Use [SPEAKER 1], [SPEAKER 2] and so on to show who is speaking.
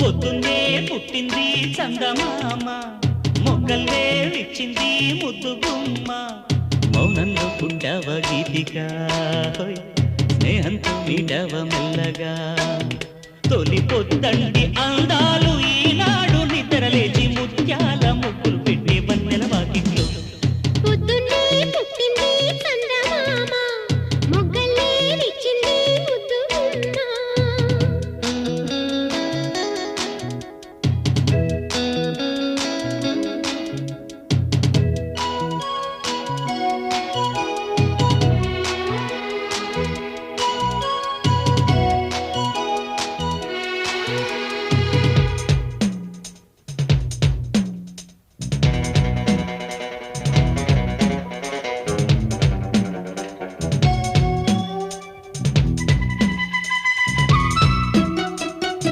[SPEAKER 1] పొద్దున్నే పుట్టింది చందమామ, మొగ్గల్లే విచ్చింది ముద్దు గుమ్మ. మౌనంలో పుట్టవ గీతిగా, స్నేహంతో మీటవ మెల్లగా. తొలి పొద్దండి అందాలు ఈనాడు నిద్రలేచి ముత్యాల ముగ్గులు పెట్టే బన్నెల వాకిట్లో.
[SPEAKER 2] పొద్దున్నే పుట్టింది చందమామ, మొగ్గల్లే విచ్చింది ముద్దు గుమ్మ.